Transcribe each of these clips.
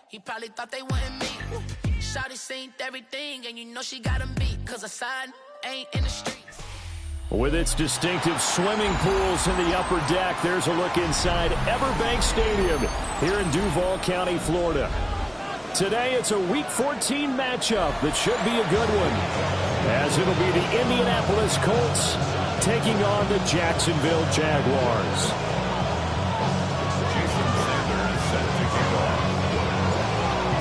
He probably thought they wanted me. Shawty seen everything, and you know she got him beat. Cause a sign ain't in the streets. With its distinctive swimming pools in the upper deck, there's a look inside Everbank Stadium here in Duval County, Florida. Today, it's a Week 14 matchup that should be a good one, as it'll be the Indianapolis Colts taking on the Jacksonville Jaguars.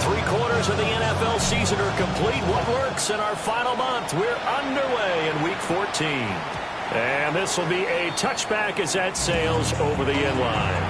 Three-quarters of the NFL season are complete. What works in our final month? We're underway in Week 14. And this will be a touchback as that sails over the end line.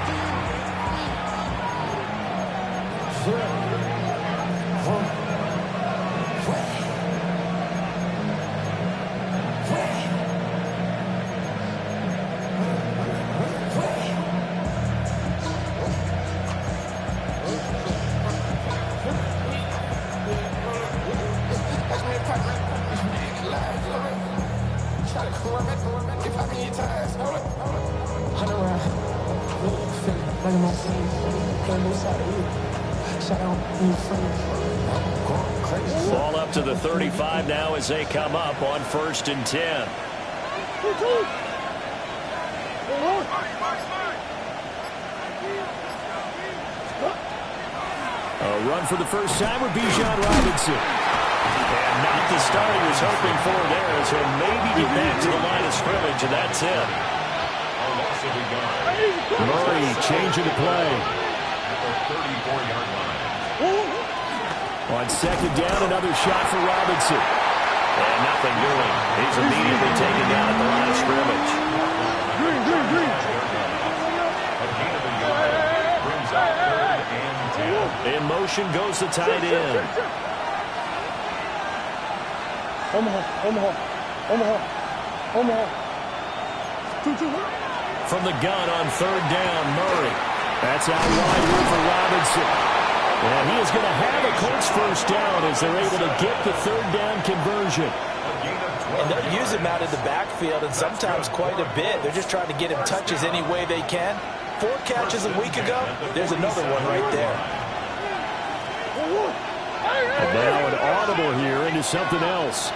Ball up to the 35 now as they come up on 1st and 10. A run for the first time with Bijan Robinson. And not the start he was hoping for there, as he'll maybe get back to the line of scrimmage, and that's it. Murray changing the play. On 2nd down, another shot for Robinson. And nothing doing. He's immediately taken down at the line of scrimmage. In motion goes the tight end. From the gun on 3rd down, Murray. That's out wide room for Robinson. And he is going to have a Colts first down as they're able to get the 3rd down conversion. And they'll use him out in the backfield, and sometimes quite a bit. They're just trying to get him touches any way they can. 4 catches a week ago. There's another one right there. And now an audible here into something else.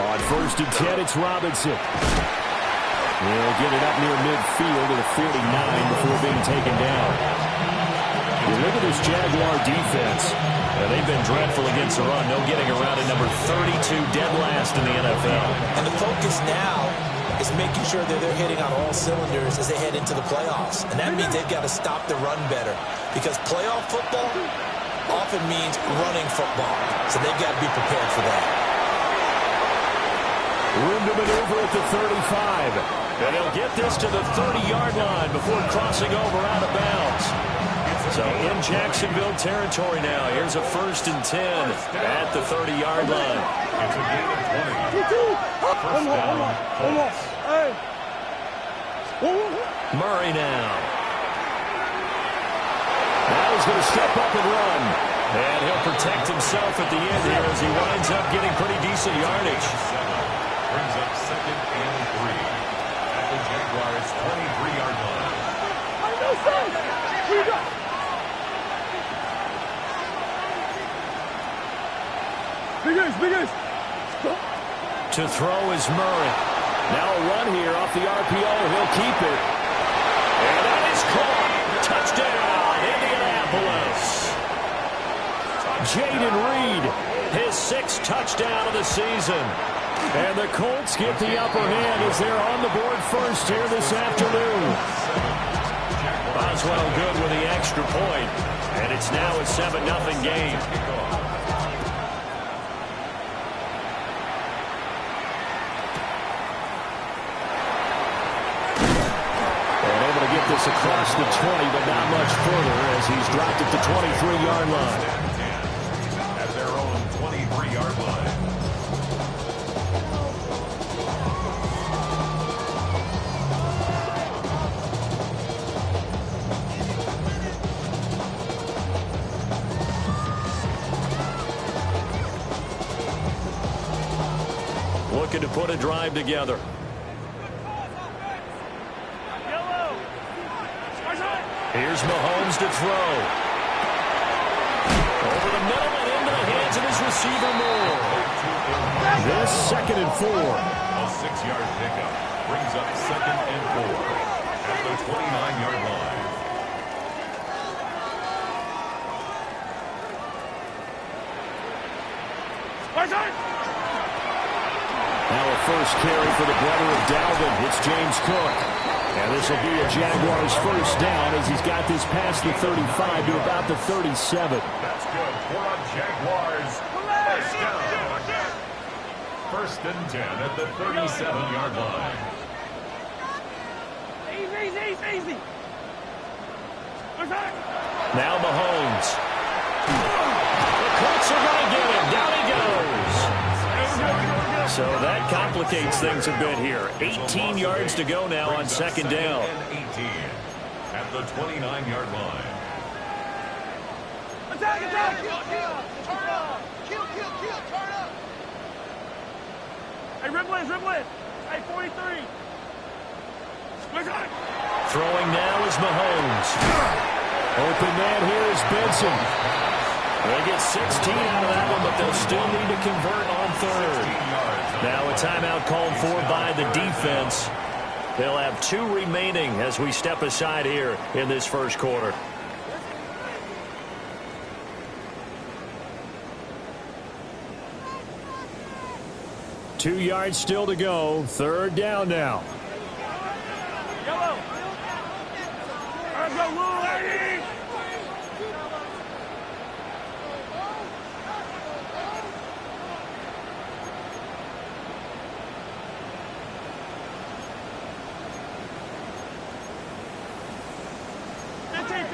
On 1st and 10, it's Robinson. He'll get it up near midfield to the 49 before being taken down. You look at this Jaguar defense. They've been dreadful against the run. No getting around at number 32, dead last in the NFL. And the focus now is making sure that they're hitting on all cylinders as they head into the playoffs. And that means they've got to stop the run better. Because playoff football often means running football. So they've got to be prepared for that. Room to maneuver at the 35. And he'll get this to the 30-yard line before crossing over out of bounds. So in Jacksonville territory now. Here's a 1st and 10 at the 30-yard line. It's a gain of 20. First down, Colts. Murray now. Now he's going to step up and run. And he'll protect himself at the end here as he winds up getting pretty decent yardage. Brings up 2nd and 3 at the Jaguars' 23-yard line. To throw is Murray. Now a run here off the RPO. He'll keep it. And that is caught. Touchdown, Indianapolis. Jayden Reed, his 6th touchdown of the season. And the Colts get the upper hand as they're on the board first here this afternoon. Boswell good with the extra point, and it's now a 7-0 game. And able to get this across the 20, but not much further as he's dropped at the 23-yard line. At their own 23-yard line. Looking to put a drive together. Here's Mahomes to throw. Over the middle and into the hands of his receiver Moore. This 2nd and 4. A 6-yard pickup brings up 2nd and 4 at the 29-yard line. Now a first carry for the brother of Dalvin. It's James Cook. And this will be a Jaguars first down as he's got this past the 35 to about the 37. That's good for a Jaguars first down. 1st and 10 at the 37-yard line. Easy. Now Mahomes. The Colts are going to get him. Down he goes. So that complicates things a bit here. 18 yards to go now on 2nd down. 18 at the 29-yard line. Attack! Turn up! Kill, turn up! Hey, Riblin! Hey, 43! Throwing now is Mahomes. Open man here is Benson. They get 16 out of that one, but they'll still need to convert on 3rd. Now a timeout called for by the defense. They'll have 2 remaining as we step aside here in this first quarter. Two yards still to go. 3rd down now. Yellow! Let's go, Lou!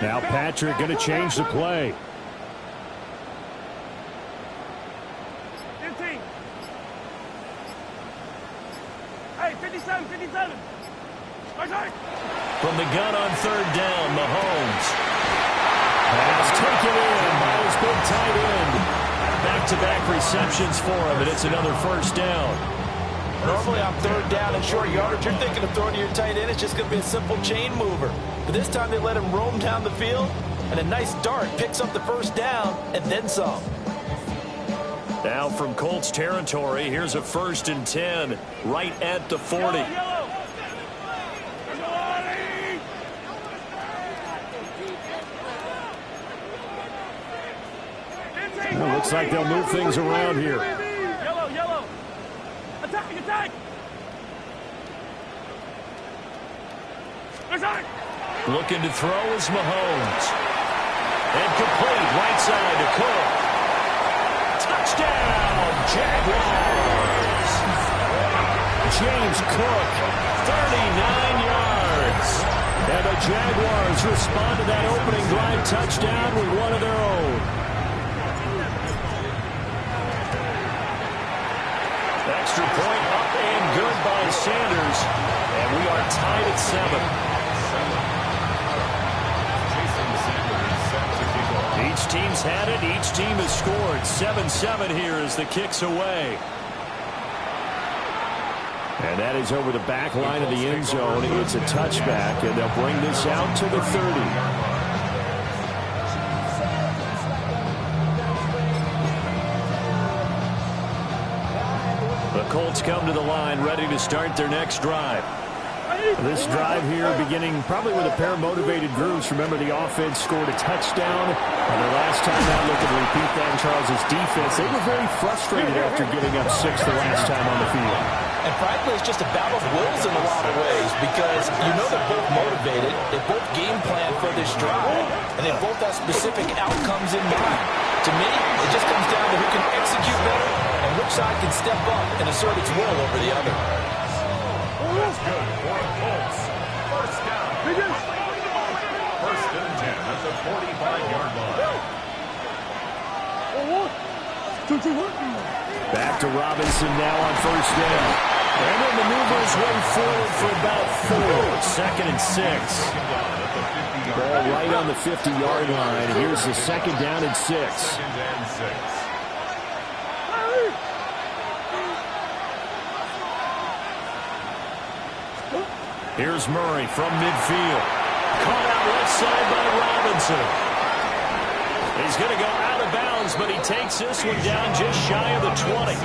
Now Patrick going to change the play. 15. Hey, 57. From the gun on 3rd down, Mahomes. Pass taken in by his big tight end. Back-to-back receptions for him, and it's another first down. Normally on 3rd down and short yardage, you're thinking of throwing to your tight end. It's just going to be a simple chain mover. But this time they let him roam down the field, and a nice dart picks up the first down and then some. Now from Colts territory, here's a 1st and 10 right at the 40. Well, looks like they'll move things around here. Yellow. Attack. Looking to throw is Mahomes. And complete right side to Cook. Touchdown, Jaguars. James Cook, 39 yards. And the Jaguars respond to that opening drive touchdown with one of their own. Extra point up and good by Sanders. And we are tied at 7. Each team's had it. Each team has scored. 7-7 here as the kick's away. And that is over the back line of the end zone. It's a touchback, and they'll bring this out to the 30. The Colts come to the line ready to start their next drive. This drive here beginning probably with a pair of motivated groups. Remember, the offense scored a touchdown. And their last time out, looking to repeat that in Charles' defense. They were very frustrated after giving up 6 the last time on the field. And frankly, it's just a battle of wills in a lot of ways because you know they're both motivated. They both game plan for this drive. And they both have specific outcomes in mind. To me, it just comes down to who can execute better and which side can step up and assert its will over the other. That's good for the Colts. First down. First and 10 at the 45-yard line. Back to Robinson now on first down. And then maneuver his way forward for about 4. Second and 6. Ball right on the 50-yard line. Here's the second down and 6. Second and 6. Here's Murray from midfield. Caught out left side by Robinson. He's going to go out of bounds, but he takes this one down just shy of the 20.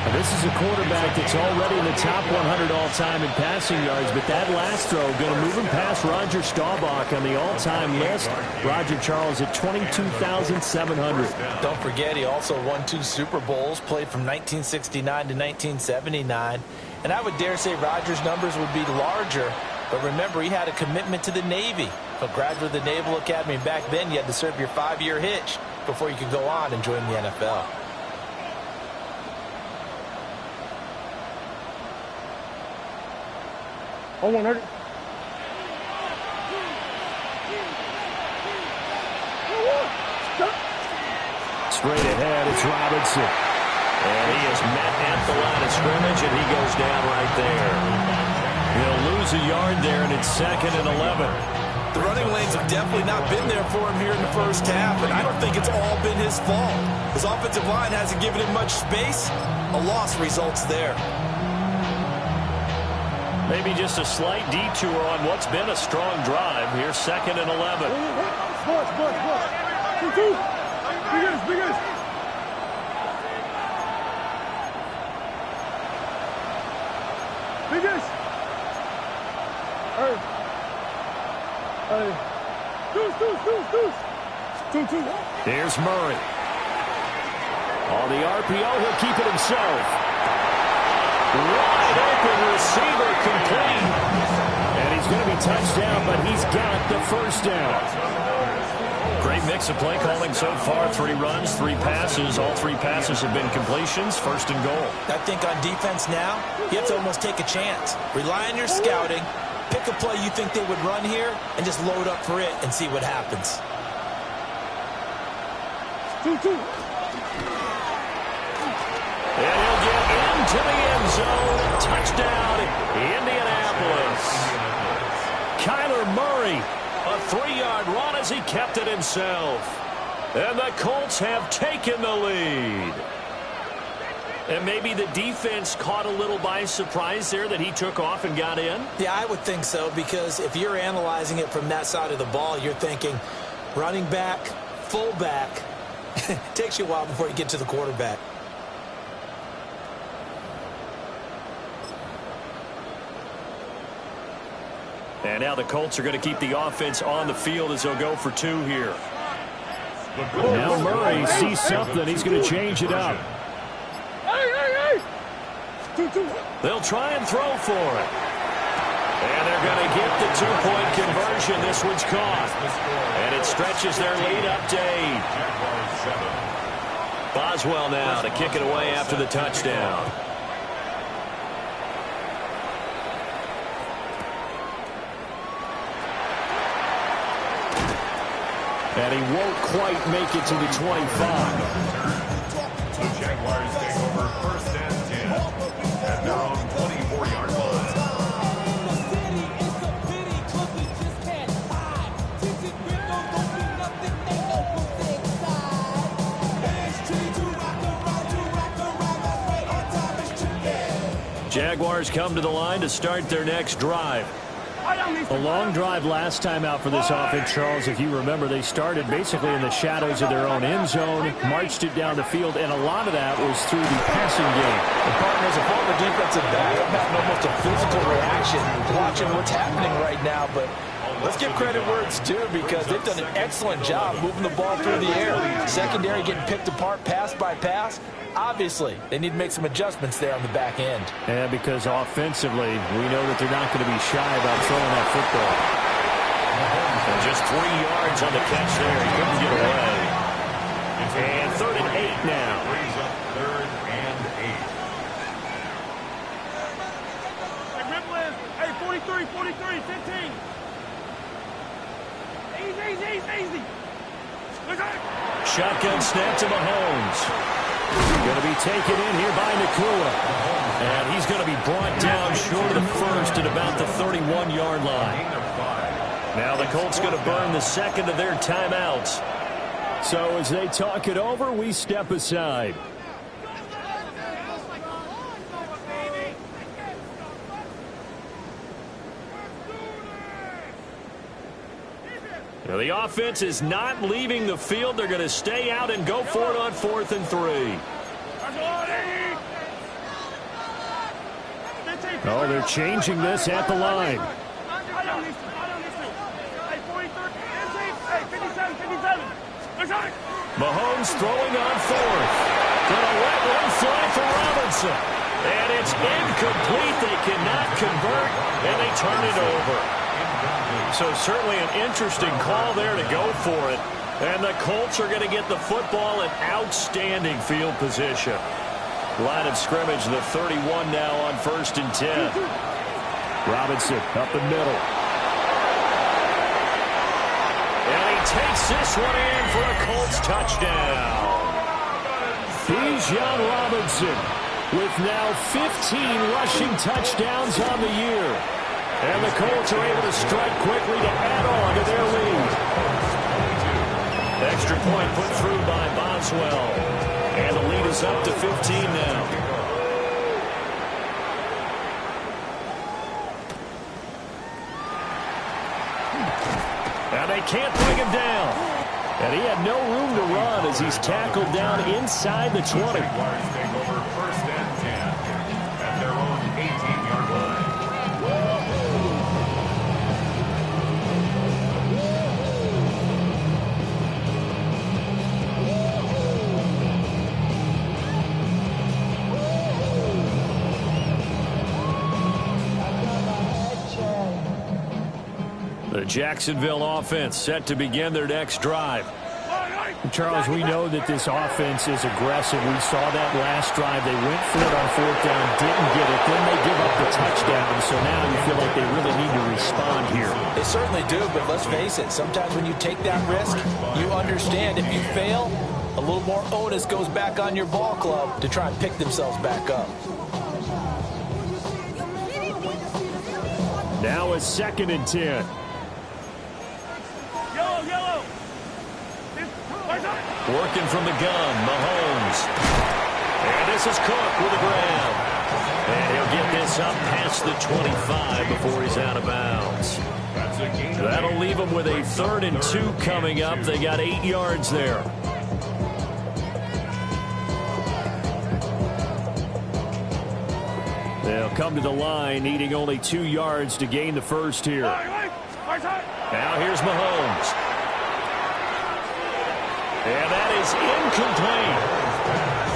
And this is a quarterback that's already in the top 100 all-time in passing yards, but that last throw going to move him past Roger Staubach on the all-time list. Roger Charles at 22,700. Don't forget, he also won 2 Super Bowls, played from 1969 to 1979. And I would dare say Rodgers' numbers would be larger, but remember, he had a commitment to the Navy. A graduate of the Naval Academy. Back then, you had to serve your 5-year hitch before you could go on and join the NFL. Oh, 100. Straight ahead, it's Robinson. And he is met at the line of scrimmage, and he goes down right there. He'll lose a yard there, and it's second and 11. The running lanes have definitely not been there for him here in the first half, and I don't think it's all been his fault. His offensive line hasn't given him much space. A loss results there. Maybe just a slight detour on what's been a strong drive. Here's second and 11. Biggest. Deuce. Here's Murray. On the RPO, he'll keep it himself. Wide open receiver complete. And he's going to be touched down, but he's got the first down. Great mix of play calling so far. 3 runs, 3 passes. All 3 passes have been completions. First and goal. I think on defense now, you have to almost take a chance. Rely on your scouting. Pick a play you think they would run here and just load up for it and see what happens. 2. And he'll get into the end zone. Touchdown, Indianapolis. Kyler Murray, a 3-yard run as he kept it himself. And the Colts have taken the lead. And maybe the defense caught a little by surprise there that he took off and got in? Yeah, I would think so, because if you're analyzing it from that side of the ball, you're thinking running back, fullback. Takes you a while before you get to the quarterback. And now the Colts are going to keep the offense on the field as they'll go for 2 here. Now Murray sees something. He's going to change it up. Hey. 2. They'll try and throw for it. And they're going to get the 2-point conversion. This one's caught. And it stretches their lead up to 8. Boswell now to kick it away after the touchdown. And he won't quite make it to the 25. The Jaguars take over first and 10 at their own 24-yard line. Jaguars come to the line to start their next drive. A long drive last time out for this offense, Charles. If you remember, they started basically in the shadows of their own end zone, marched it down the field, and a lot of that was through the passing game. The partners, a former defensive back, I'm having almost a physical reaction watching what's happening right now, but let's give credit where it's due because they've done an excellent job moving the ball through the air. Secondary getting picked apart pass by pass. Obviously, they need to make some adjustments there on the back end. Yeah, because offensively, we know that they're not going to be shy about throwing that football. And just 3 yards on the catch there. He couldn't get away. And 3rd and 8 now. Brings up 3rd and 8. Hey, Ripley. Hey, 43, 43, 15. Easy. Shotgun snap to Mahomes. Going to be taken in here by Nakua. And he's going to be brought down short of the first at about the 31-yard line. Now the Colts going to burn the second of their timeouts. So as they talk it over, we step aside. Now the offense is not leaving the field. They're going to stay out and go for it on 4th and 3. Oh, they're changing this at the line. Mahomes throwing on 4th. Gonna let one fly for Robinson. And it's incomplete. They cannot convert, and they turn it over. So certainly an interesting call there to go for it. And the Colts are going to get the football in outstanding field position. Line of scrimmage, the 31 now on 1st and 10. Robinson up the middle. And he takes this one in for a Colts touchdown. Bijan Robinson with now 15 rushing touchdowns on the year. And the Colts are able to strike quickly to add on to their lead. Extra point put through by Boswell. And the lead is up to 15 now. And they can't bring him down. And he had no room to run as he's tackled down inside the 20. Take over 1st and 10 at their own 18-yard line. The Jacksonville offense set to begin their next drive. Charles, we know that this offense is aggressive. We saw that last drive. They went for it on 4th down, didn't get it. Then they give up the touchdown. So now you feel like they really need to respond here. They certainly do, but let's face it. Sometimes when you take that risk, you understand if you fail, a little more onus goes back on your ball club to try and pick themselves back up. Now a 2nd and 10. Yellow. Working from the gun, Mahomes. And this is Cook with the grab. And he'll get this up past the 25 before he's out of bounds. That'll leave him with a 3rd and 2 coming up. They got 8 yards there. They'll come to the line, needing only 2 yards to gain the first here. Now here's Mahomes. And that is incomplete.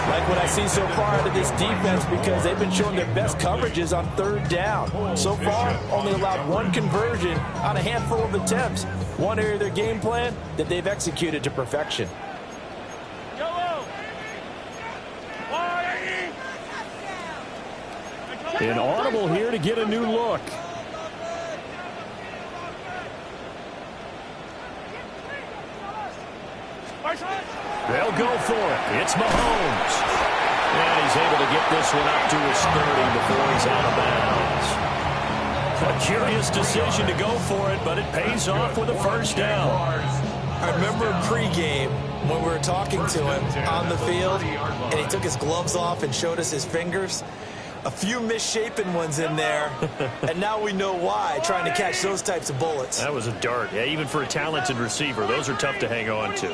Like what I see so far out of this defense because they've been showing their best coverages on 3rd down. So far, only allowed 1 conversion on a handful of attempts. One area of their game plan that they've executed to perfection. Inaudible here to get a new look. They'll go for it. It's Mahomes. And he's able to get this one up to his 30 before he's out of bounds. A curious decision to go for it, but it pays off with a first down. I remember pregame when we were talking to him on the field, and he took his gloves off and showed us his fingers. A few misshapen ones in there, and now we know why, trying to catch those types of bullets. That was a dart. Yeah, even for a talented receiver, those are tough to hang on to.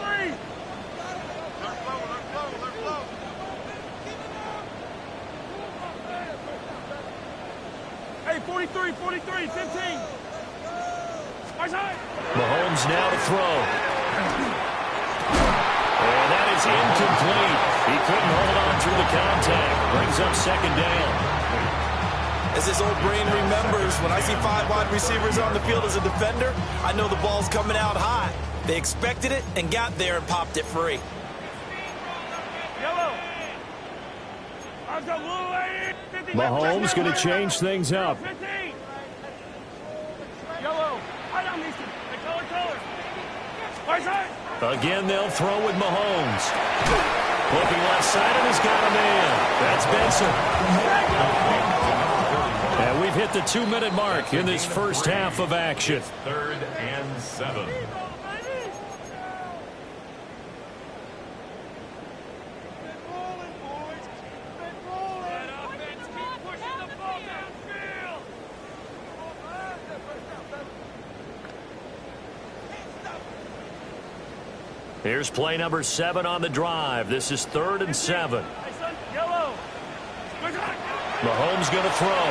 Hey, 43, 43, 15. Mahomes now to throw. And that is incomplete. He couldn't hold on through the contact. Brings up second down. As his old brain remembers, when I see 5 wide receivers on the field as a defender, I know the ball's coming out high. They expected it and got there and popped it free. Yellow. Mahomes going to change things up. 15. Yellow. Right on, Mason. They color. Right side. Again, they'll throw with Mahomes. Looking left side, and he's got a man. That's Benson. And we've hit the 2-minute mark in this first half of action. 3rd and 7. Here's play number 7 on the drive. This is 3rd and 7. Mahomes going to throw.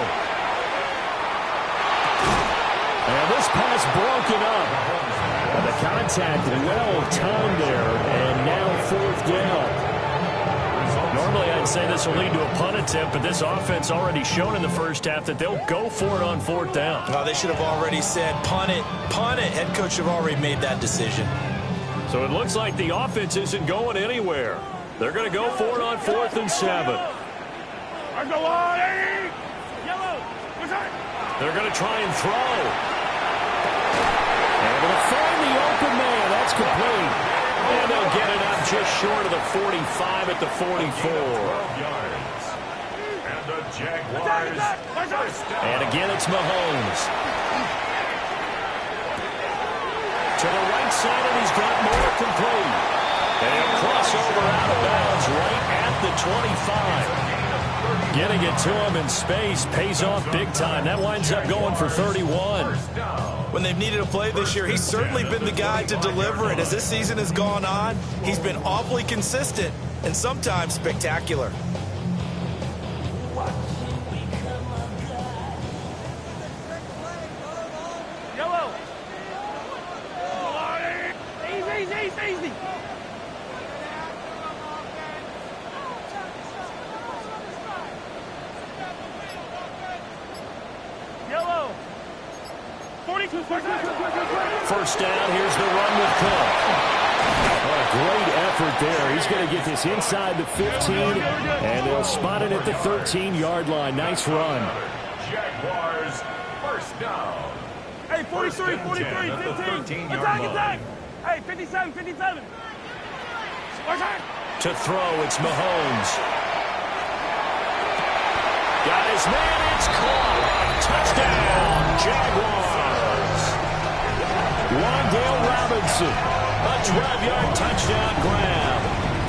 And this pass broken up. And the contact well timed there. And now 4th down. Normally I'd say this will lead to a punt attempt, but this offense already shown in the first half that they'll go for it on 4th down. Well, they should have already said punt it, punt it. Head coach should have already made that decision. So it looks like the offense isn't going anywhere. They're going to go for it on 4th and 7. They're going to try and throw. And they'll find the open man. That's complete. And they'll get it up just short of the 45 at the 44. 12 yards. And the Jaguars. And again, it's Mahomes. To the right side, and he's got more complete. And he'll cross over out of bounds right at the 25. Getting it to him in space pays off big time. That winds up going for 31. When they've needed a play this year, he's certainly been the guy to deliver it. As this season has gone on, he's been awfully consistent and sometimes spectacular. Yellow. Easy. Yellow. 42. First down, here's the run with Cook. Oh, great effort there. He's going to get this inside the 15, and they'll spot it at the 13-yard line. Nice run. Jaguars, first down. Hey, 43, 43, 15. Attack. Hey, 57. To throw, it's Mahomes. Got his man, it's caught. Touchdown, Jaguars. Wandale Robinson. A 12-yard touchdown grab.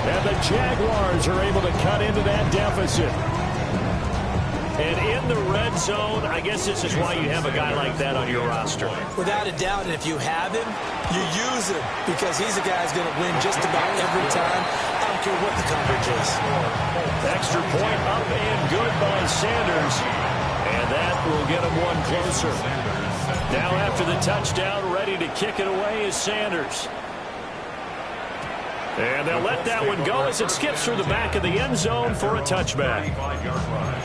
And the Jaguars are able to cut into that deficit. And in the red zone, I guess this is why you have a guy like that on your roster. Without a doubt, and if you have him, you use him because he's a guy who's going to win just about every time. I don't care what the coverage is. Extra point up and good by Sanders. And that will get him one closer. Now after the touchdown, ready to kick it away is Sanders. And they'll let that one go as it skips through the back of the end zone for a touchback. 25-yard line.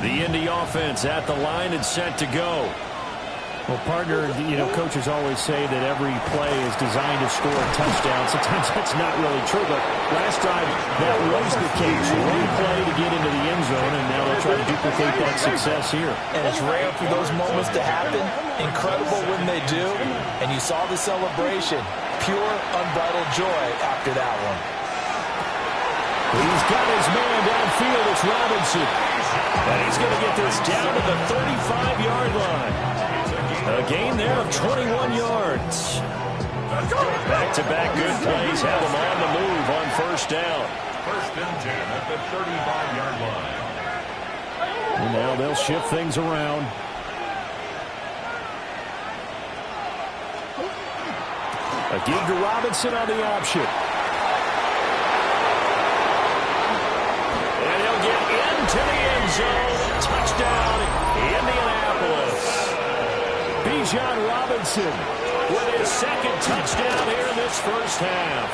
The Indy offense at the line and set to go. Well, partner, coaches always say that every play is designed to score a touchdown. Sometimes that's not really true, but last time that was the case. One play to get into the end zone, and now they'll try to duplicate that success here. And it's rare for those moments to happen. Incredible when they do. And you saw the celebration. Pure, unbridled joy after that one. He's got his man downfield. It's Robinson. And he's going to get this down to the 35-yard line. A gain there of 21 yards. Back-to-back good plays have them on the move on first down. First and 10 at the 35-yard line. And now they'll shift things around. A give to Robinson on the option. And he'll get into the end zone. Touchdown, Indianapolis. Bijan Robinson with his second touchdown here in this first half.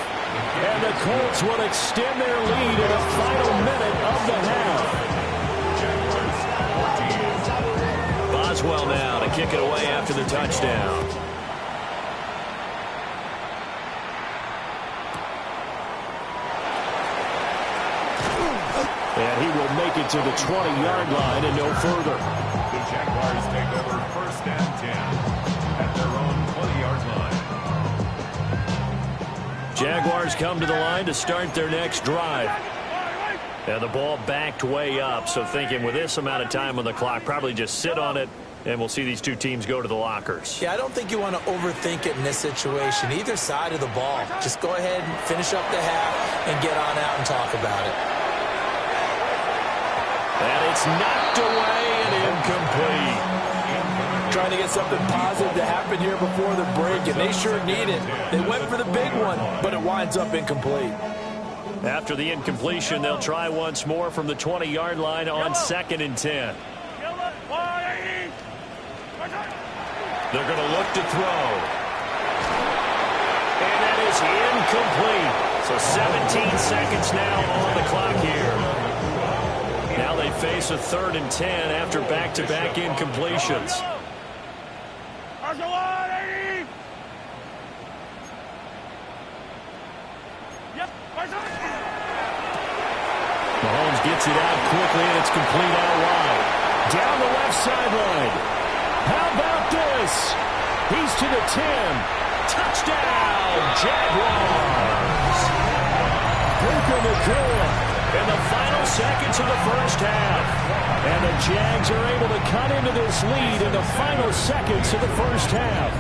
And the Colts will extend their lead in the final minute of the half. Boswell now to kick it away after the touchdown. And he will make it to the 20-yard line and no further. The Jaguars take over first and 10 at their own 20-yard line. Jaguars come to the line to start their next drive. And the ball backed way up, so thinking with this amount of time on the clock, probably just sit on it, and we'll see these two teams go to the lockers. Yeah, I don't think you want to overthink it in this situation. Either side of the ball. Just go ahead and finish up the half and get on out and talk about it. And it's knocked away and incomplete. Trying to get something positive to happen here before the break, and they sure need it. They went for the big one, but it winds up incomplete. After the incompletion, they'll try once more from the 20-yard line on 2nd and 10. They're going to look to throw. And that is incomplete. So 17 seconds now on the clock here. Now they face a 3rd and 10 after back-to-back incompletions. Mahomes gets it out quickly, and it's complete out wide. Down the left sideline. How about this? He's to the 10. Touchdown, Jaguars! Puka Nacua. In the final seconds of the first half. And the Jags are able to cut into this lead in the final seconds of the first half.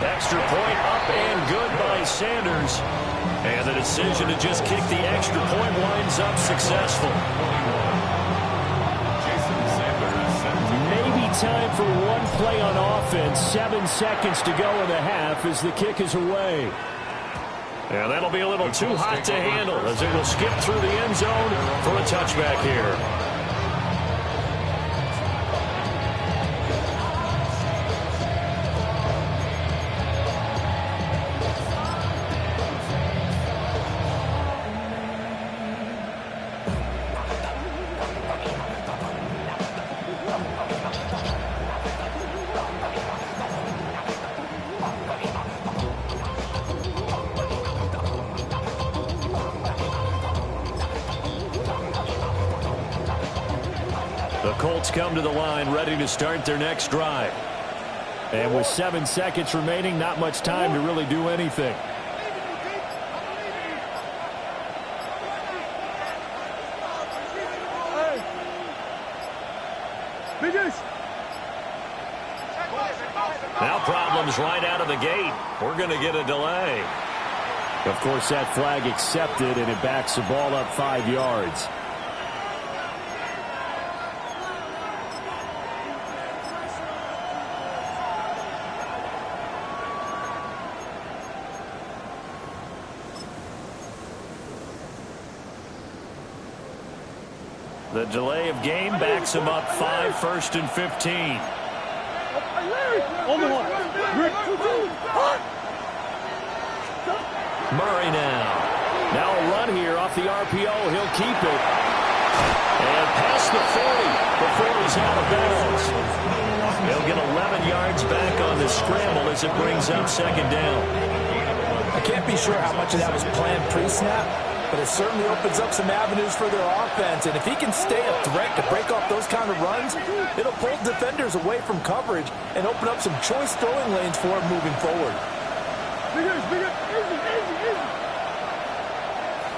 Extra point up and good by Sanders. And the decision to just kick the extra point winds up successful. Maybe time for one play on offense. 7 seconds to go in the half as the kick is away. And that'll be a little too hot to handle as it will skip through the end zone for a touchback here. Colts come to the line ready to start their next drive. And with 7 seconds remaining, not much time to really do anything. Now problems right out of the gate. We're going to get a delay. Of course, that flag accepted, and it backs the ball up 5 yards. The delay of game backs him up 5, 1st and 15. Murray now. Now a run here off the RPO. He'll keep it. And past the 40 before he's out of bounds. He'll get 11 yards back on the scramble as it brings up 2nd down. I can't be sure how much of that was planned pre-snap, but it certainly opens up some avenues for their offense. And if he can stay a threat to break off those kind of runs, it'll pull defenders away from coverage and open up some choice throwing lanes for him moving forward.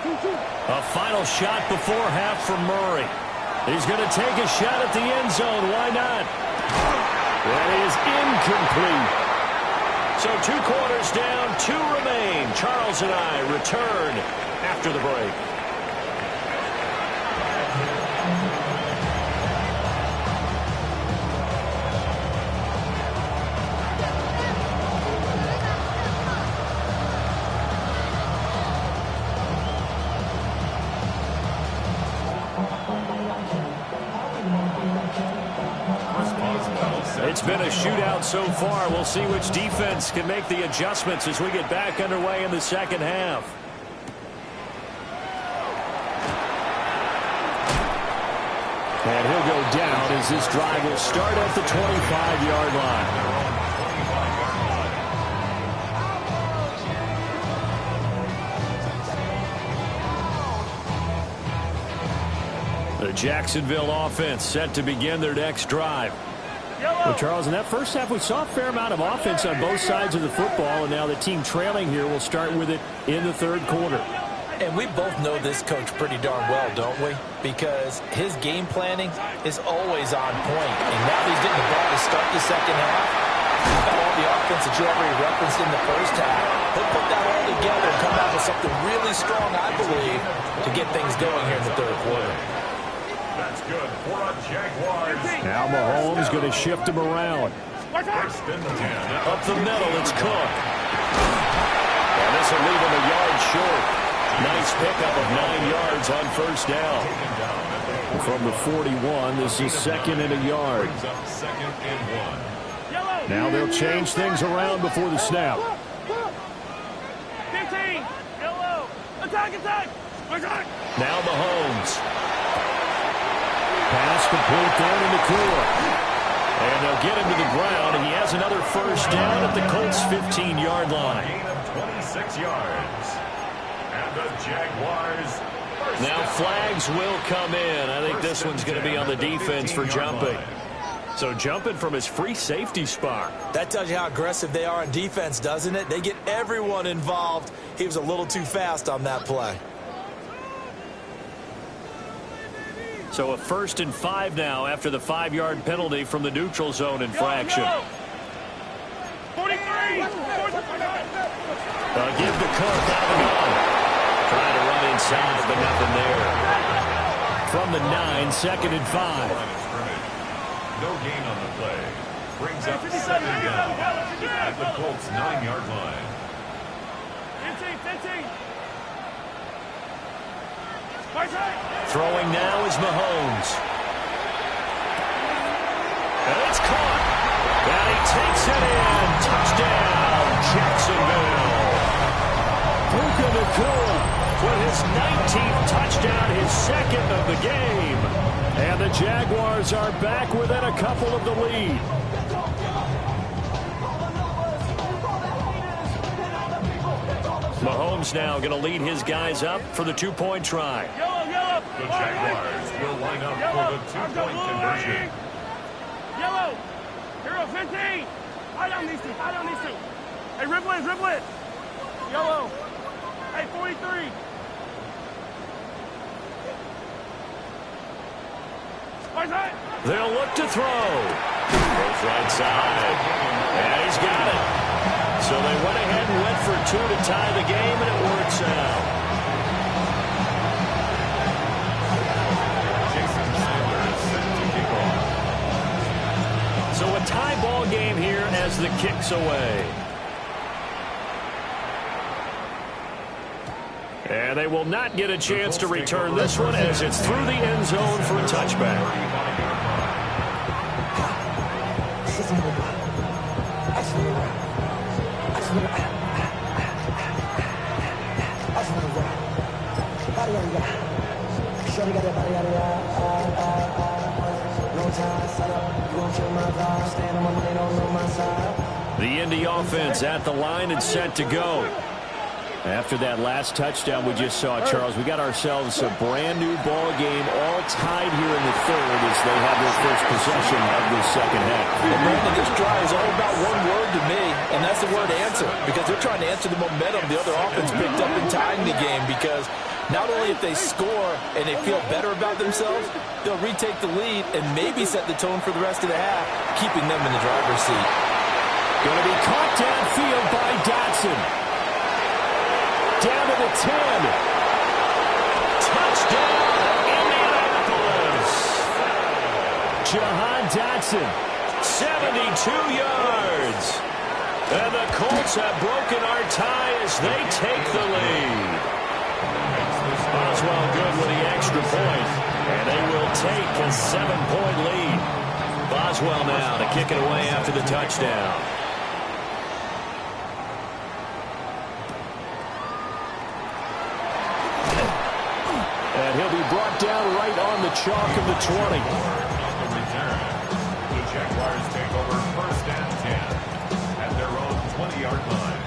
A final shot before half from Murray. He's going to take a shot at the end zone. Why not? That is incomplete. So 2 quarters down, 2 remain. Charles and I return after the break. It's been a shootout so far. We'll see which defense can make the adjustments as we get back underway in the second half. And he'll go down as this drive will start at the 25-yard line. The Jacksonville offense set to begin their next drive. Well, Charles, in that first half, we saw a fair amount of offense on both sides of the football, and now the team trailing here will start with it in the third quarter. And we both know this coach pretty darn well, don't we? Because his game planning is always on point. And now he's getting the ball to start the second half. About all the offense that you already referenced in the first half. He'll put that all together and come out with something really strong, I believe, to get things going here in the third quarter. That's good for a Jaguars. Now Mahomes going to shift him around. First and 10. Up the middle, it's Cook. And this will leave him a yard short. Nice pickup of 9 yards on first down. From the 41, this is second and a yard. Brings up second and 1. Now they'll change things around before the snap. 15. Yellow. Attack. Now Mahomes. Pass complete down in the core. And they'll get him to the ground, and he has another first down at the Colts' 15-yard line. Gain of 26 yards. And the Jaguars. Now flags will come in. I think this one's going to be on the defense for jumping. So jumping from his free safety spot. That tells you how aggressive they are on defense, doesn't it? They get everyone involved. He was a little too fast on that play. So a 1st and 5 now after the 5-yard penalty from the neutral zone infraction. 43. Give the Cook out of the gun. Trying to run inside, but nothing there. From the 9, 2nd and 5. No gain on the play. Brings up second down at the Colts' 9-yard line. 15. Throwing now is Mahomes. And it's caught. And he takes it in. Touchdown, Jacksonville. Puka Nacua With his 19th touchdown, his second of the game. And the Jaguars are back within a couple of the lead. Mahomes now going to lead his guys up for the 2-point try. Yellow. The Jaguars will line up for the 2-point conversion. Yellow. Hero 15. I don't need to. Hey, ripple it. Yellow. Hey, 43. They'll look to throw. Goes right side. And he's got it. So they went ahead and went for 2 to tie the game, and it works out. Jason Sandler is set to kick off. So a tie ball game here as the kick's away. And they will not get a chance to return this one as it's through the end zone for a touchback. The Indy offense at the line and set to go. After that last touchdown we just saw, Charles, we got ourselves a brand-new ball game, all tied here in the third as they have their first possession of the second half. And Brandon, this drive is all about one word to me, and that's the word answer, because they're trying to answer the momentum the other offense picked up in tying the game, because Not only if they score and they feel better about themselves, they'll retake the lead and maybe set the tone for the rest of the half, keeping them in the driver's seat. Going to be caught downfield by Dotson. Down to the 10. Touchdown, Indianapolis. Jahan Dotson, 72 yards. And the Colts have broken our tie as they take the lead. Boswell good with the extra point, and they will take a 7-point lead. Boswell now to kick it away after the touchdown. And he'll be brought down right on the chalk of the 20. The Jaguars take over 1st and 10 at their own 20-yard line.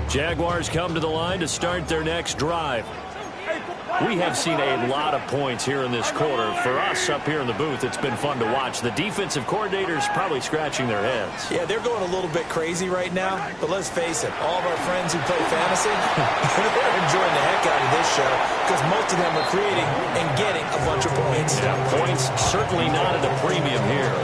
Jaguars come to the line to start their next drive. We have seen a lot of points here in this quarter. For us up here in the booth, it's been fun to watch. The defensive coordinators probably scratching their heads. Yeah, they're going a little bit crazy right now, but let's face it, all of our friends who play fantasy, they're enjoying the heck out of this show because most of them are creating and getting a bunch of points. Yeah, points certainly not at a premium here.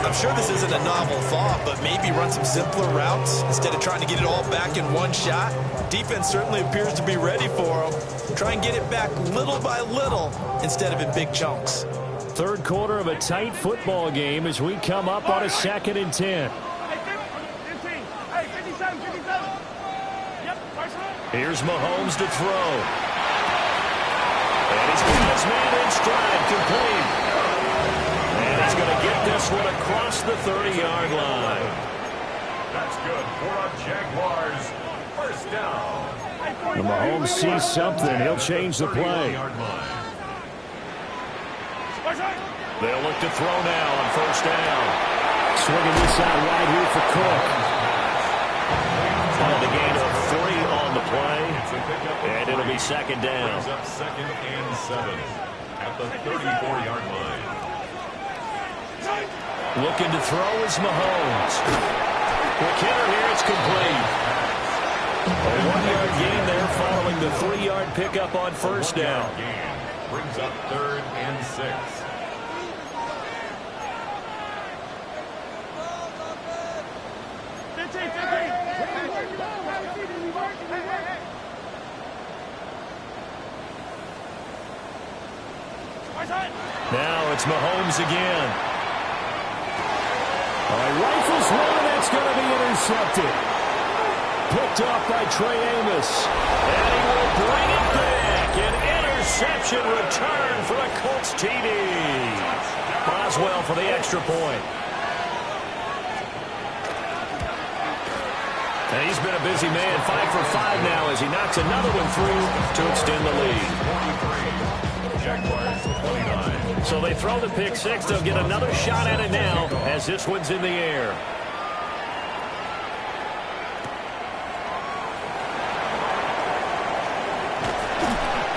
I'm sure this isn't a novel thought, but maybe run some simpler routes instead of trying to get it all back in one shot. Defense certainly appears to be ready for them. Try and get it back little by little instead of in big chunks. Third quarter of a tight football game as we come up on a 2nd and 10. Here's Mahomes to throw. And he's got his man in stride, complete. And he's going to get this one across the 30-yard line. That's good for our Jaguars. 1st down. When Mahomes sees something, he'll change the play. They'll look to throw now on 1st down. Swinging this out right here for Cook. The gain of 3 on the play. And it'll be 2nd down. Brings up 2nd and 7 at the 34-yard line. Looking to throw is Mahomes. McKinnon here, it's complete. A 1-yard gain there following the 3-yard pickup on 1st down. Brings up 3rd and 6. Now it's Mahomes again. Rifles one, that's going to be intercepted. Picked off by Trey Amos. And he will bring it back. An interception return for a Colts TD. Boswell for the extra point. And he's been a busy man. 5 for 5 now as he knocks another one through to extend the lead. Jaguars 29. So they throw the pick 6. They'll get another shot at it now as this one's in the air.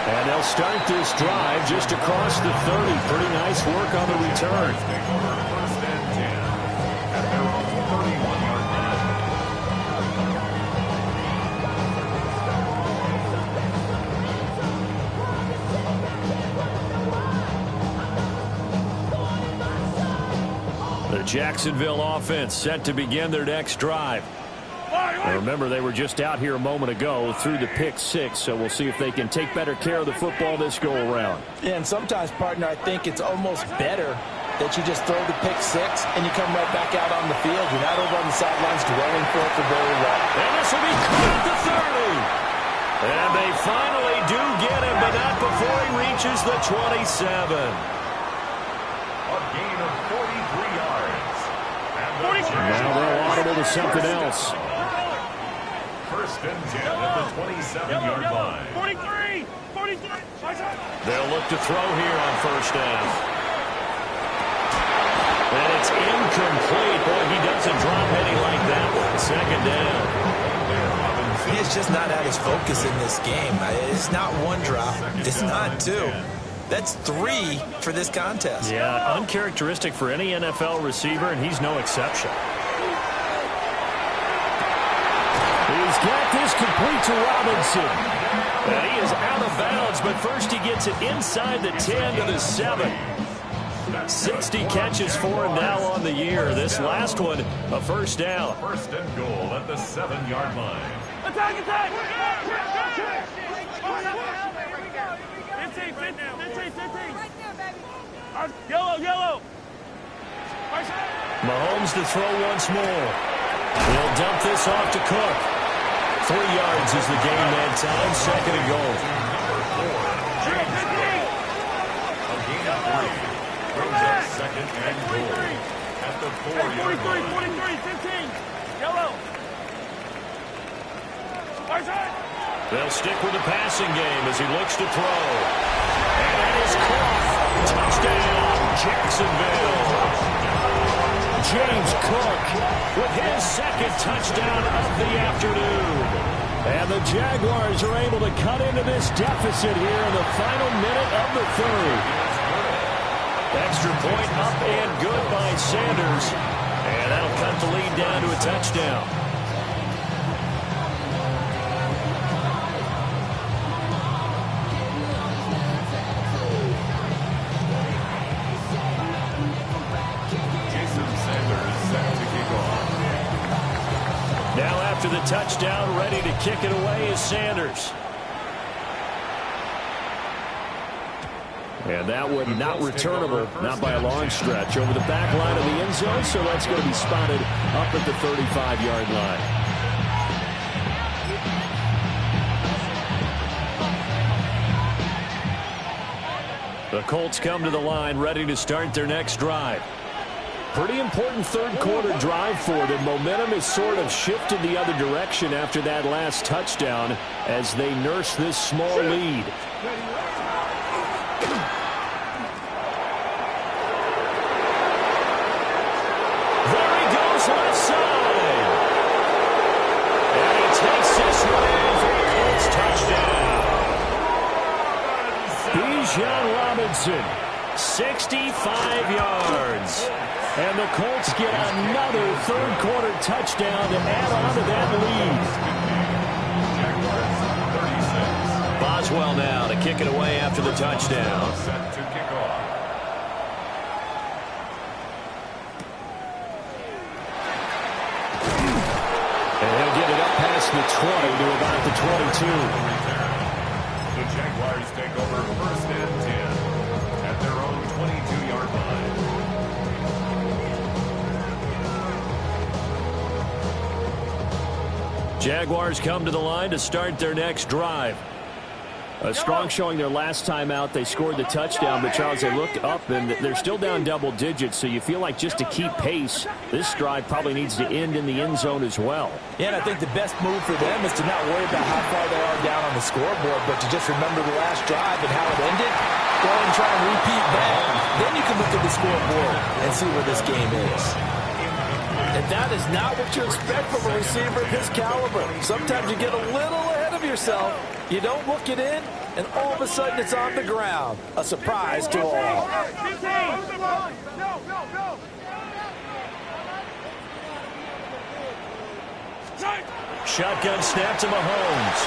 And they'll start this drive just across the 30. Pretty nice work on the return. Take over 1st and 10 at their own 31-yard line. The Jacksonville offense set to begin their next drive. And remember, they were just out here a moment ago through the pick 6, so we'll see if they can take better care of the football this go-around. Yeah, and sometimes, partner, I think it's almost better that you just throw the pick 6 and you come right back out on the field. You're not over on the sidelines dwelling for it for very long. And this will be caught at the 30. And they finally do get him, but not before he reaches the 27. A gain of 43 yards. And now they'll audible to something else. 1st and 10 at the 27-yard line. 43! 43! They'll look to throw here on 1st down. And it's incomplete. Boy, he doesn't drop any like that one. 2nd down. He's just not at his focus in this game. It's not one drop. It's not two. That's 3 for this contest. Yeah, uncharacteristic for any NFL receiver, and he's no exception. He's got this complete to Robinson. And he is out of bounds, but first he gets it inside the 10 to the 7. 60 catches for him now on the year. This last one, a first down. First and goal at the 7-yard line. Attack, attack! 15. Yellow, yellow! Mahomes to throw once more. He'll dump this off to Cook. 3 yards is the game that time. Second and goal. A gain of 3. Brings up second and goal at the 4-yard line. 43, 15. Yellow. They'll stick with the passing game as he looks to throw. And that is caught. Touchdown, Jacksonville. James Cook with his second touchdown of the afternoon. And the Jaguars are able to cut into this deficit here in the final minute of the third. Extra point up and good by Sanders. And that'll cut the lead down to a touchdown. Now after the touchdown, ready to kick it away is Sanders. And that one not returnable, not by a long stretch, over the back line of the end zone, so that's going to be spotted up at the 35-yard line. The Colts come to the line ready to start their next drive. Pretty important third-quarter drive for them. Momentum has sort of shifted the other direction after that last touchdown as they nurse this small lead. There he goes left side. And he takes this one in for the Colts touchdown. Bijan Robinson, 65 yards. And the Colts get another third-quarter touchdown to add on to that lead. Boswell now to kick it away after the touchdown. Set to kick off. And he'll get it up past the 20 to about the 22. The Jaguars take over first and 10 at their own 22-yard line. Jaguars come to the line to start their next drive. A strong showing their last time out. They scored the touchdown, but Charles, they looked up and they're still down double digits, so you feel like just to keep pace, this drive probably needs to end in the end zone as well. Yeah, and I think the best move for them is to not worry about how far they are down on the scoreboard, but to just remember the last drive and how it ended. Go ahead and try and repeat that. Then you can look at the scoreboard and see where this game is. And that is not what you expect from a receiver of his caliber. Sometimes you get a little ahead of yourself. You don't look it in, and all of a sudden it's on the ground. A surprise to all. Shotgun snap to Mahomes.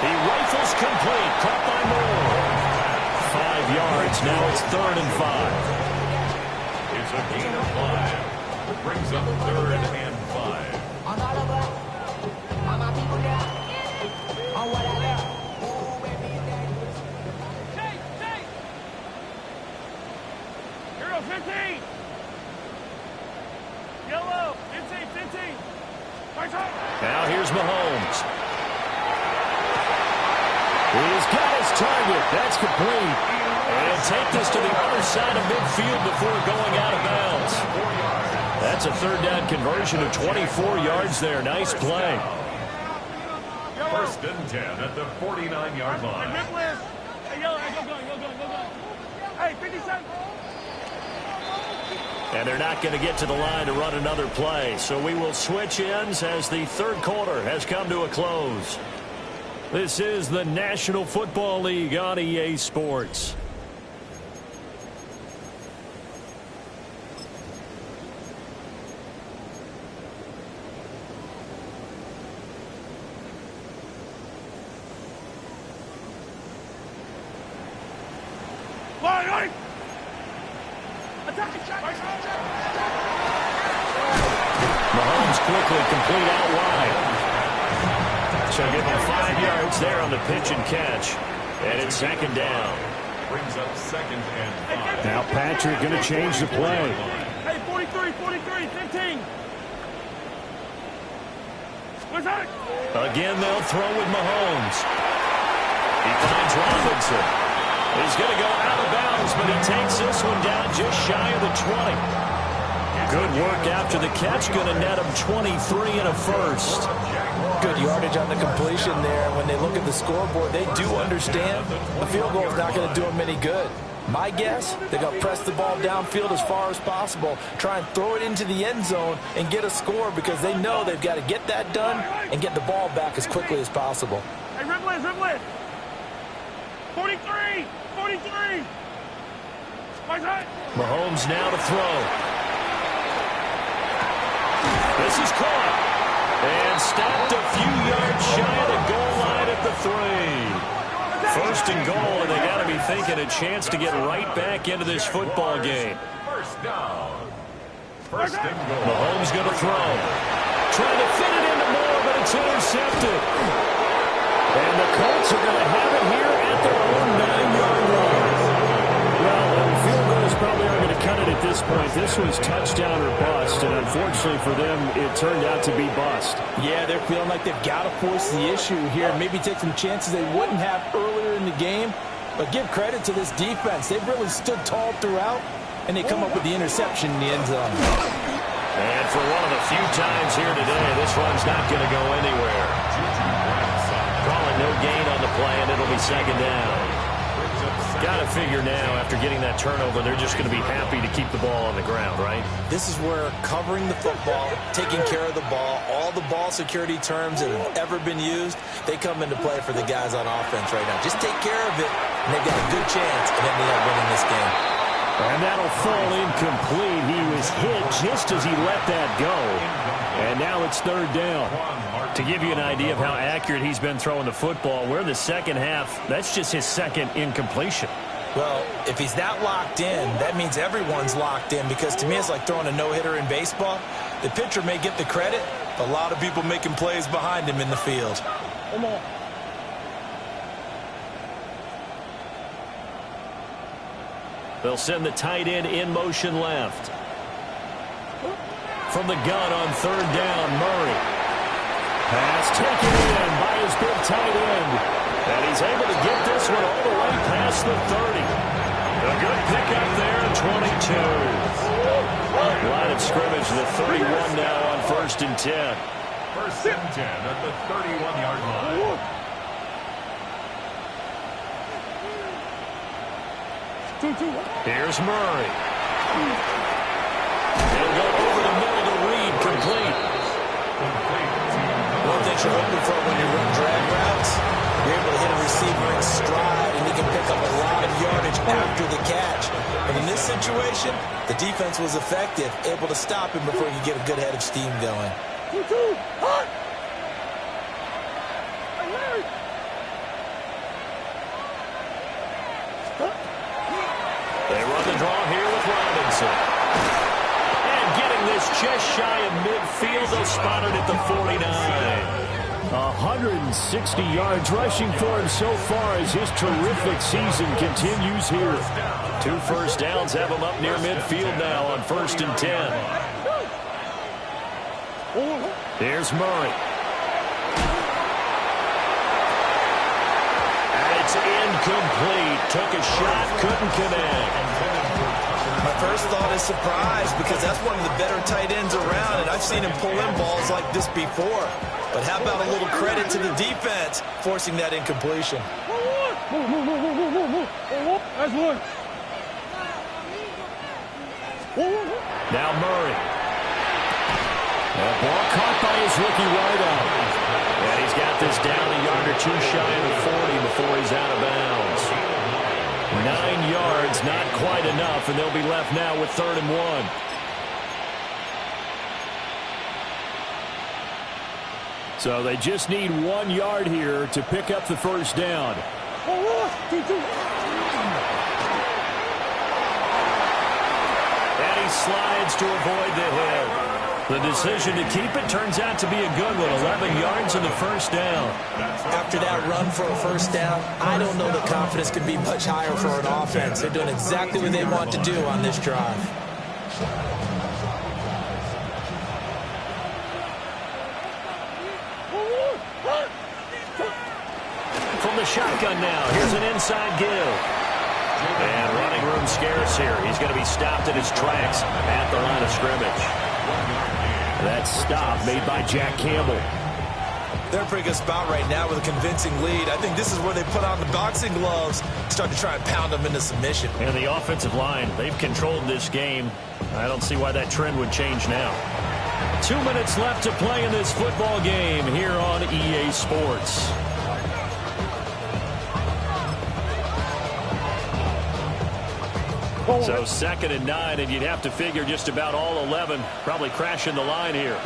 He rifles complete. Caught by Moore. 5 yards. Now it's 3rd and 5. It's a gain of 5. Brings up 3rd and 5. Hero 15. Yellow 15. Now here's Mahomes. He's got his target. That's complete. And he'll take this to the other side of midfield before going out of bounds. That's a 3rd down conversion of 24 yards there. Nice play. First and 10 at the 49-yard line. Hey, yellow, go. Hey, 57. And they're not going to get to the line to run another play. So we will switch ends as the 3rd quarter has come to a close. This is the National Football League on EA Sports. Mahomes quickly complete out wide. So give him 5 yards there on the pitch and catch. And it's second down. Brings up second and 5. Now Patrick going to change the play. Hey, 43, 15. What's that? Again, they'll throw with Mahomes. He finds Robinson. He's going to go out of bounds, but he takes this one down just shy of the 20. Good work after the catch. Going to net him 23 and a first. Good yardage on the completion there. When they look at the scoreboard, they do understand a field goal is not going to do them any good. My guess, they're going to press the ball downfield as far as possible, try and throw it into the end zone and get a score because they know they've got to get that done and get the ball back as quickly as possible. Hey, Riblet. 43. What's that? Mahomes now to throw. This is caught. And stopped a few yards shy of the goal line at the 3. First and goal, and they got to be thinking a chance to get right back into this football game. First down. First and goal. Mahomes going to throw. Trying to fit it into Moore, but it's intercepted. And the Colts are going to have it here at their own 9-yard line. Well, the field goal is probably not going to cut it at this point. This was touchdown or bust, and unfortunately for them, it turned out to be bust. Yeah, they're feeling like they've got to force the issue here, maybe take some chances they wouldn't have earlier in the game. But give credit to this defense. They've really stood tall throughout, and they come up with the interception in the end zone. And for one of the few times here today, this one's not going to go anywhere. Calling no gain on the play, and it'll be second down. Got to figure now, after getting that turnover, they're just going to be happy to keep the ball on the ground, right? This is where covering the football, taking care of the ball, all the ball security terms that have ever been used, they come into play for the guys on offense right now. Just take care of it, and they've got a good chance of ending up winning this game. And that'll fall incomplete. He was hit just as he let that go. And now it's third down. To give you an idea of how accurate he's been throwing the football, we're in the second half. That's just his second incompletion. Well, if he's that locked in, that means everyone's locked in, because to me it's like throwing a no-hitter in baseball. The pitcher may get the credit, but a lot of people making plays behind him in the field. Come on. They'll send the tight end in motion left. From the gun on third down, Murray. Pass taken in by his big tight end. And he's able to get this one all the way past the 30. A good pickup there at 22. Line of scrimmage, the 31 now on first and 10. First and 10 at the 31-yard line. Here's Murray. He'll go over the middle to Reed, complete. One thing you're hoping for when you run drag routes, you're able to hit a receiver in stride, and he can pick up a lot of yardage after the catch. And in this situation, the defense was effective, able to stop him before he could get a good head of steam going. They run the draw here with Robinson. And getting this just shy of midfield, they'll spot it at the 49. 160 yards rushing for him so far as his terrific season continues here. 2 first downs have him up near midfield now on first and 10. Here's Murray. And it's incomplete. Took a shot, couldn't connect. My first thought is surprise, because that's one of the better tight ends around, and I've seen him pull in balls like this before. But how about a little credit to the defense forcing that incompletion? That's one. Now Murray. That ball caught by his rookie wideout. And he's got this down a yard or two shy of the 40 before he's out of bounds. 9 yards, not quite enough, and they'll be left now with 3rd and 1. So they just need 1 yard here to pick up the first down. slides to avoid the hit. The decision to keep it turns out to be a good one. 11 yards and the first down. After that run for a first down, I don't know the confidence could be much higher for an offense. They're doing exactly what they want to do on this drive. From the shotgun now, here's an inside give. And running room scarce here. He's going to be stopped in his tracks at the line of scrimmage. That stop made by Jack Campbell. They're in a pretty good spot right now with a convincing lead. I think this is where they put on the boxing gloves, start to try and pound them into submission. And the offensive line, they've controlled this game. I don't see why that trend would change now. 2 minutes left to play in this football game here on EA Sports. So 2nd and 9, and you'd have to figure just about all 11 probably crashing the line here.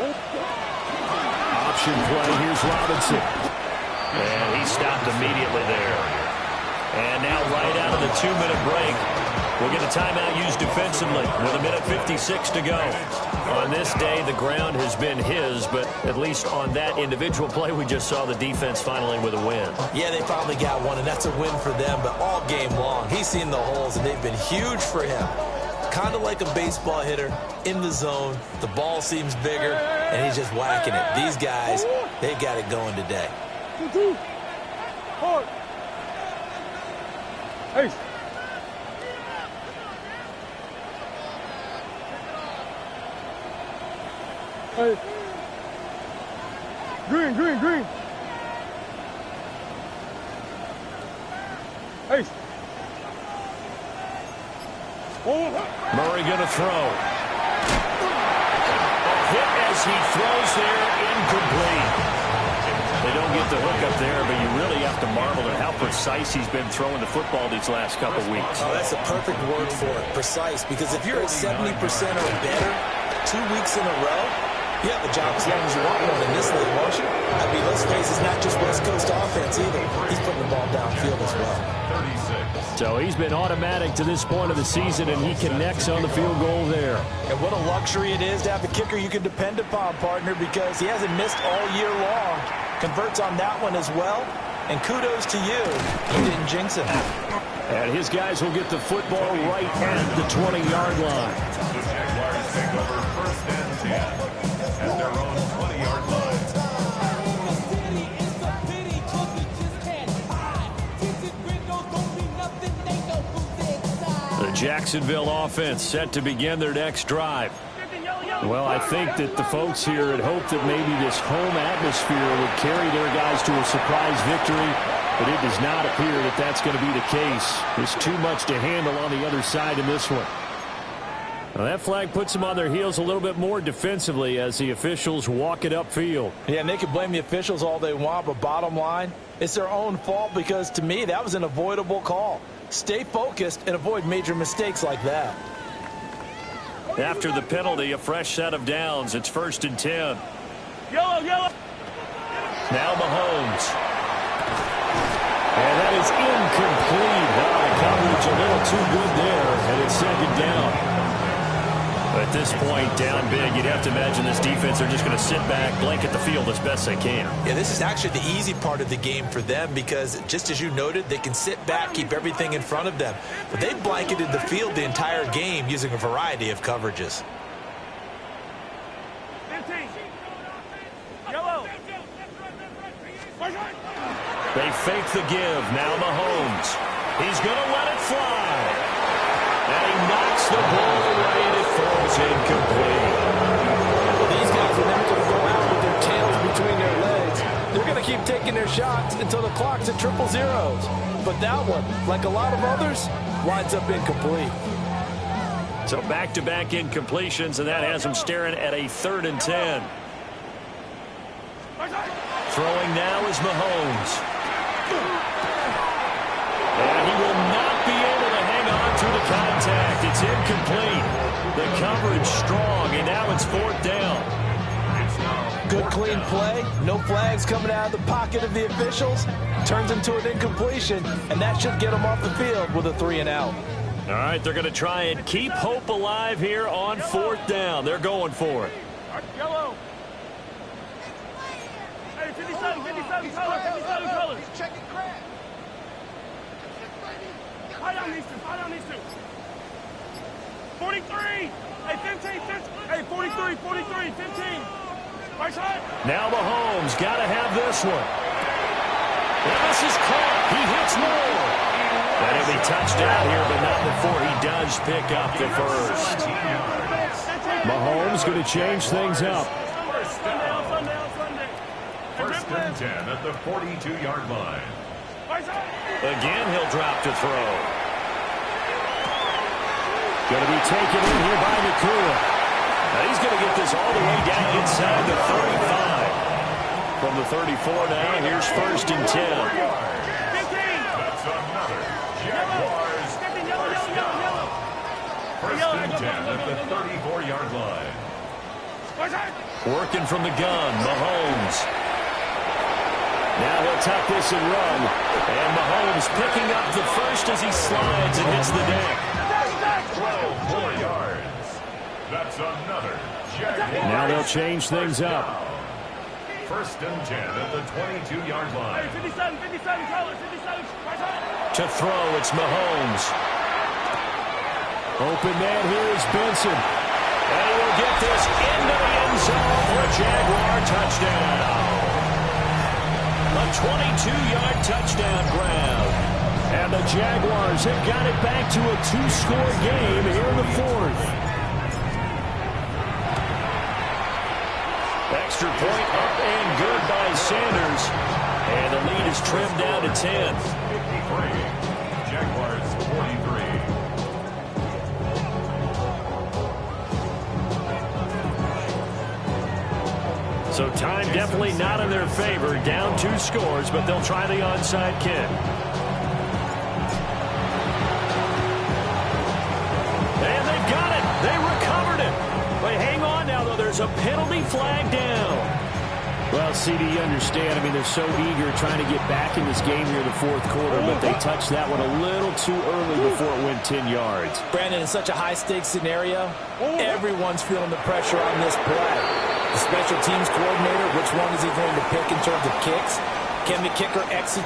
Option play, here's Robinson. And he stopped immediately there. And now right out of the 2-minute break, we'll get a timeout used defensively with 1:56 to go. On this day, the ground has been his, but at least on that individual play, we just saw the defense finally with a win. Yeah, they finally got one, and that's a win for them, but all game long, he's seen the holes, and they've been huge for him. Kind of like a baseball hitter in the zone. The ball seems bigger, and he's just whacking it. These guys, they got it going today. Hey. Hey. Green. Hey. Murray going to throw. A hit as he throws there, incomplete. They don't get the hook up there, but you really have to marvel at how precise he's been throwing the football these last couple weeks. Oh, that's a perfect word for it, precise, because if you're at 70% or better 2 weeks in a row, you have a job as long as you want one in this league, won't you? I mean, let's face it, it's not just West Coast offense either. He's putting the ball downfield as well. So he's been automatic to this point of the season, and he connects on the field goal there. And what a luxury it is to have a kicker you can depend upon, partner, because he hasn't missed all year long. Converts on that one as well. And kudos to you. You didn't jinx him. And his guys will get the football right at the 20-yard line. The Jaguars take over 1st and 10 at their own 20-yard line. The Jacksonville offense set to begin their next drive. Well, I think that the folks here had hoped that maybe this home atmosphere would carry their guys to a surprise victory, but it does not appear that that's going to be the case. There's too much to handle on the other side in this one. Now, that flag puts them on their heels a little bit more defensively as the officials walk it upfield. Yeah, and they can blame the officials all they want, but bottom line, it's their own fault because, to me, that was an avoidable call. Stay focused and avoid major mistakes like that. After the penalty, a fresh set of downs. It's 1st and 10. Yellow. Now Mahomes. And that is incomplete. Coverage a little too good there, and it's 2nd down. At this point, down big, you'd have to imagine this defense, they're just going to sit back, blanket the field as best they can. Yeah, this is actually the easy part of the game for them because, just as you noted, they can sit back, keep everything in front of them. But they blanketed the field the entire game using a variety of coverages. 15. Yellow. They fake the give. Now Mahomes. He's going to let it fly. And he knocks the ball away, and it falls incomplete. These guys are never going to go out with their tails between their legs. They're going to keep taking their shots until the clock's at 000. But that one, like a lot of others, winds up incomplete. So back-to-back incompletions, and that has him staring at a 3rd and 10. Throwing now is Mahomes. And he will not be able to hang on to the contact. It's incomplete. The coverage strong, and now it's 4th down. Good clean play. No flags coming out of the pocket of the officials. Turns into an incompletion, and that should get them off the field with a 3 and out. All right, they're going to try and keep hope alive here on 4th down. They're going for it. Yellow. Hey, 57 colors. He's checking crap. Fire down these two. 43. Hey, 15. Hey, 43, 15. Right side. Now Mahomes got to have this one. And this is caught. He hits more. And he'll be touchdown here, but not before he does pick up the first. Mahomes going to change things up. Sunday. First and 10 at the 42-yard line. Again, he'll drop to throw. Going to be taken in here by Nakua. Now he's going to get this all the way down inside the 35. From the 34 now, here's first and 10. That's another Jaguars first down. First and 10 at the 34-yard line. Working from the gun, Mahomes. Now he'll tuck this and run. And Mahomes picking up the first as he slides and hits the deck. 12 more yards. That's another Jaguars. Now they'll change things up. First and 10 at the 22-yard line. 57 colors. 57. Right side. To throw, it's Mahomes. Open man here is Benson. And he'll get this into the end zone for a Jaguar touchdown. A 22-yard touchdown grab. And the Jaguars have got it back to a 2-score game here in the 4th. Extra point up and good by Sanders. And the lead is trimmed down to 10. 53. Jaguars 43. So time definitely not in their favor. Down 2 scores, but they'll try the onside kick. And they've got it. They recovered it. But hang on now, though. There's a penalty flag down. Well, CD, you understand. I mean, they're so eager trying to get back in this game here in the 4th quarter, but they touched that one a little too early before it went 10 yards. Brandon, in such a high-stakes scenario, everyone's feeling the pressure on this play. The special teams coordinator, which one is he going to pick in terms of kicks? Can the kicker execute?